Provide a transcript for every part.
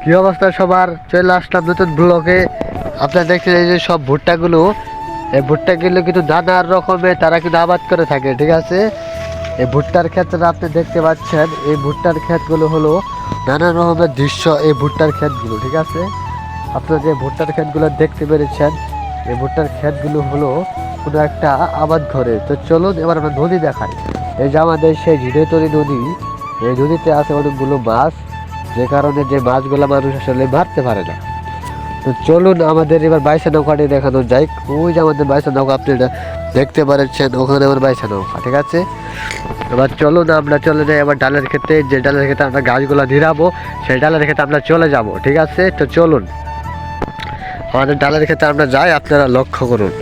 কি অবস্থা সবার? চলে আসলাম নতুন ব্লগে। আপনারা দেখছেন এই যে সব ভুট্টাগুলো, এই ভুট্টাগুলো কিন্তু নানান রকমের তারা কিন্তু আবাদ করে থাকে, ঠিক আছে। এই ভুট্টার ক্ষেত্রে আপনি দেখতে পাচ্ছেন, এই ভুট্টার ক্ষেতগুলো হলো নানান রকমের দৃশ্য। এই ভুট্টার ক্ষেতগুলো, ঠিক আছে, আপনারা যে ভুট্টার ক্ষেতগুলো দেখতে পেরেছেন, এই ভুট্টার ক্ষেতগুলো হলো কোনো একটা আবাদ ঘরে। তো চলুন এবার আমরা নদী দেখাই। এই যে আমাদের সেই ঝিনেতলি নদী, এই নদীতে আছে অনেকগুলো মাছ, যে কারণে যে মাছগুলো মানুষ আসলে মারতে পারে না। তো চলুন আমাদের এবার বাইসা নৌকাটি দেখানো যায়। ওই যে আমাদের বাইসা নৌকা আপনি দেখতে পাচ্ছেন, ওখানে আমার বাইসা নৌকা, ঠিক আছে। এবার চলুন আমরা চলে যাই আবার ডালের ক্ষেত্রে, যে ডালের ক্ষেত্রে আমরা গাছগুলো ধীরাবো, সেই ডালের ক্ষেত্রে আমরা চলে যাব, ঠিক আছে। তো চলুন আমাদের ডালের ক্ষেত্রে আমরা যাই, আপনারা লক্ষ্য করুন।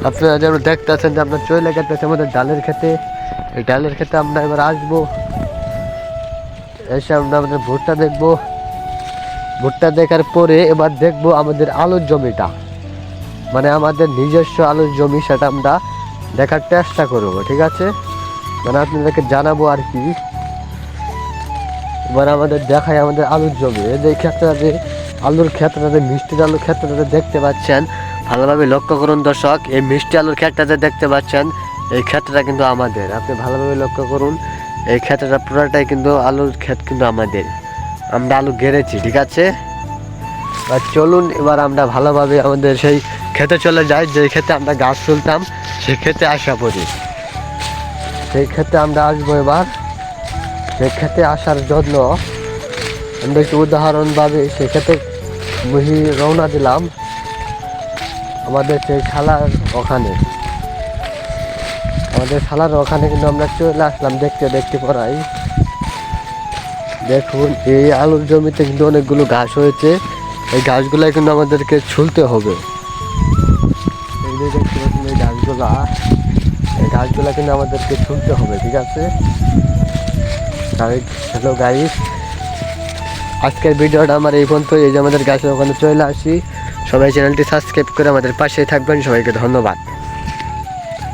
আপনারা যেমন দেখতে আছেন যে আমরা চলে গেতেছি আমাদের ডালের ক্ষেত্রে। এই ডালের ক্ষেত্রে আমরা এবার আসবো, এসে আমরা আমাদের ভুট্টা দেখবো। ভুট্টা দেখার পরে এবার দেখবো আমাদের আলুর জমিটা, মানে আমাদের নিজস্ব আলুর জমি, সেটা আমরা দেখার চেষ্টা করবো, ঠিক আছে। মানে আপনাদেরকে জানাবো আর কি। এবার আমাদের দেখায় আমাদের আলুর জমি, এই যে ক্ষেত্রে আলুর ক্ষেত্রটাতে, মিষ্টির আলুর ক্ষেত্রটাতে দেখতে পাচ্ছেন, ভালোভাবে লক্ষ্য করুন দর্শক। এই মিষ্টি আলুর ক্ষেত্রটাতে দেখতে পাচ্ছেন, এই ক্ষেত্রটা কিন্তু আমাদের। আপনি ভালোভাবে লক্ষ্য করুন, এই ক্ষেত্রটা পুরোটাই কিন্তু আলুর ক্ষেত, কিন্তু আমাদের। আমরা আলু গেড়েছি, ঠিক আছে। আর চলুন এবার আমরা ভালোভাবে আমাদের সেই খেতে চলে যাই, যে ক্ষেত্রে আমরা গাছ তুলতাম, সেই ক্ষেত্রে আসা পড়ি। সেই ক্ষেত্রে আমরা আসবো এবার। সেই ক্ষেত্রে আসার জন্য আমরা একটু উদাহরণভাবে সেই ক্ষেত্রে রওনা দিলাম আমাদের সেই খালার ওখানে। আমাদের খালার ওখানে কিন্তু আমরা চলে আসলাম দেখতে দেখতে পড়াই। দেখুন এই আলুর জমিতে কিন্তু অনেকগুলো ঘাস হয়েছে, এই ঘাসগুলো কিন্তু আমাদেরকে ছুলতে হবে। এই যে দেখতে পাচ্ছেন এই ঘাসগুলা, এই ঘাসগুলা কিন্তু আমাদেরকে ছুলতে হবে, ঠিক আছে। হ্যালো গাইস, আজকের ভিডিওটা আমার এই পর্যন্ত। এই যে আমাদের গাছের ওখানে চলে আসি, সবাই চ্যানেলটি সাবস্ক্রাইব করে আমাদের পাশেই থাকবেন। সবাইকে ধন্যবাদ।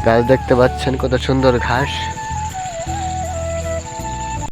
গাছ দেখতে পাচ্ছেন কত সুন্দর ঘাস।